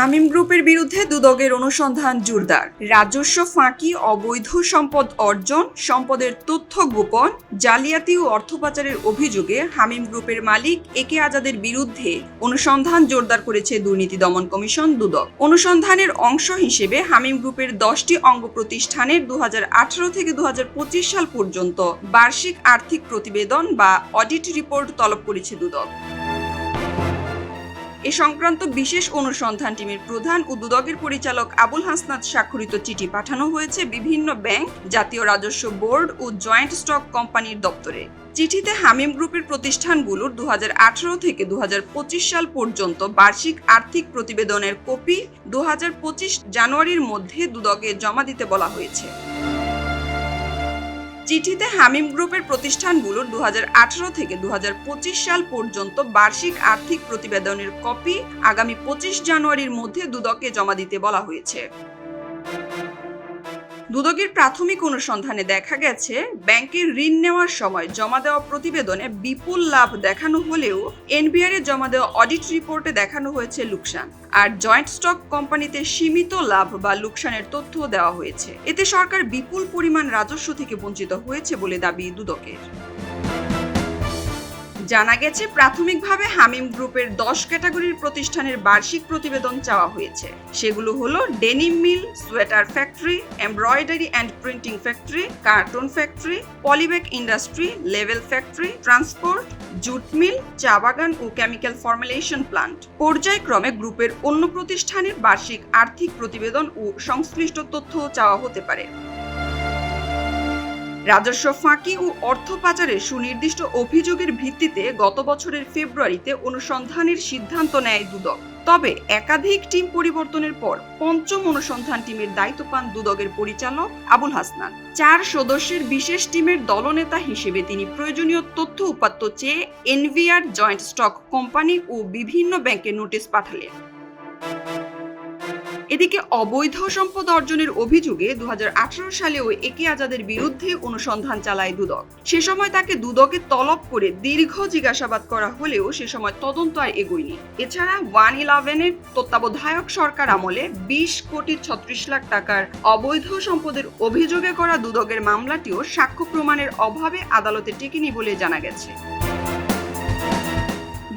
হামিম গ্রুপের বিরুদ্ধে দুদকের অনুসন্ধান জোরদার। রাজস্ব ফাঁকি, অবৈধ সম্পদ অর্জন, সম্পদের তথ্য গোপন, জালিয়াতি ও অর্থ পাচারের অভিযোগে হামিম গ্রুপের মালিক একে আজাদের বিরুদ্ধে অনুসন্ধান জোরদার করেছে দুর্নীতি দমন কমিশন দুদক। অনুসন্ধানের অংশ হিসেবে হামিম গ্রুপের 10টি অঙ্গ প্রতিষ্ঠানের 2018 থেকে 2025 সাল পর্যন্ত বার্ষিক আর্থিক প্রতিবেদন বা অডিট রিপোর্ট তলব করেছে দুদক। এ সংক্রান্ত বিশেষ অনুসন্ধান টিমের প্রধান ও দুদকের পরিচালক আবুল হাসনাত স্বাক্ষরিত চিঠি পাঠানো হয়েছে বিভিন্ন ব্যাংক, জাতীয় রাজস্ব বোর্ড ও জয়েন্ট স্টক কোম্পানির দপ্তরে। চিঠিতে হামিম গ্রুপের প্রতিষ্ঠানগুলোর 2018 থেকে 2025 সাল পর্যন্ত বার্ষিক আর্থিক প্রতিবেদনের কপি 2025 জানুয়ারির মধ্যে দুদকে জমা দিতে বলা হয়েছে। চিঠিতে হামিম গ্রুপের প্রতিষ্ঠানগুলোর 2018 থেকে 2025 সাল পর্যন্ত বার্ষিক আর্থিক প্রতিবেদনের কপি আগামী 25 জানুয়ারির মধ্যে দুদকে জমা দিতে বলা হয়েছে। দুদকের প্রাথমিক অনুসন্ধানে দেখা গেছে, ব্যাংকের ঋণ নেওয়ার সময় জমা দেওয়া প্রতিবেদনে বিপুল লাভ দেখানো হলেও এনবিআর এ জমা দেওয়া অডিট রিপোর্টে দেখানো হয়েছে লোকসান। আর জয়েন্ট স্টক কোম্পানিতে সীমিত লাভ বা লোকসানের তথ্য দেওয়া হয়েছে। এতে সরকার বিপুল পরিমাণ রাজস্ব থেকে বঞ্চিত হয়েছে বলে দাবি দুদকের। জানা গেছে, প্রাথমিকভাবে হামিম গ্রুপের 10 ক্যাটাগরির প্রতিষ্ঠানের বার্ষিক প্রতিবেদন চাওয়া হয়েছে। সেগুলো হলো denim mill, sweater factory, embroidery and printing factory, carton factory, polybag industry, লেভেল ফ্যাক্টরি, ট্রান্সপোর্ট, জুট মিল, চা বাগান ও কেমিক্যাল ফর্মুলেশন প্লান্ট। পর্যায়ক্রমে গ্রুপের অন্য প্রতিষ্ঠানের বার্ষিক আর্থিক প্রতিবেদন ও সংশ্লিষ্ট তথ্য চাওয়া হতে পারে। রাজস্ব ফাঁকি ও অর্থ পাচারের সুনির্দিষ্ট অভিযোগের ভিত্তিতে গত বছরের ফেব্রুয়ারিতে অনুসন্ধানের সিদ্ধান্ত নেয় দুদক। তবে একাধিক টিম পরিবর্তনের পর পঞ্চম অনুসন্ধান টিমের দায়িত্ব পান দুদকের পরিচালক আবুল হাসনাত। 4 সদস্যের বিশেষ টিমের দলনেতা হিসেবে তিনি প্রয়োজনীয় তথ্য উপাত্ত চেয়ে এনবিআর, জয়েন্ট স্টক কোম্পানি ও বিভিন্ন ব্যাংকে নোটিশ পাঠালেন। এদিকে অবৈধ সম্পদ অর্জনের অভিযোগে 2018 সালেও একে আজাদের বিরুদ্ধে অনুসন্ধান চালায় দুদক। সে সময় তাকে দুদকে তলব করে দীর্ঘ জিজ্ঞাসাবাদ করা হলেও সে সময় তদন্ত আর এগোয়নি। এছাড়া 111-এর তত্ত্বাবধায়ক সরকার আমলে 20 কোটি 36 লাখ টাকার অবৈধ সম্পদের অভিযোগে করা দুদকের মামলাটিও সাক্ষ্য প্রমাণের অভাবে আদালতে টেকেনি বলে জানা গেছে।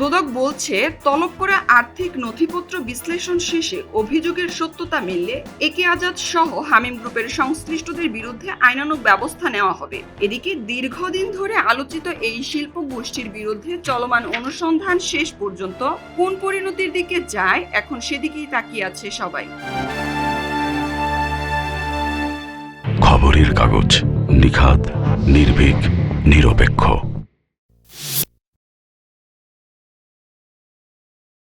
দুদক বলছে, তলব করা আর্থিক নথিপত্র বিশ্লেষণ শেষে অভিযোগের সত্যতা মিললে একে আজাদ সহ হামিম গ্রুপের সংশ্লিষ্টদের বিরুদ্ধে আইনানুগ ব্যবস্থা নেওয়া হবে। এদিকে দীর্ঘদিন ধরে আলোচিত এই শিল্প গোষ্ঠীর বিরুদ্ধে চলমান অনুসন্ধান শেষ পর্যন্ত কোন পরিণতির দিকে যায়, এখন সেদিকেই তাকিয়ে আছে সবাই। খবরের কাগজ, নিখাত, নির্ভীক, নিরপেক্ষ।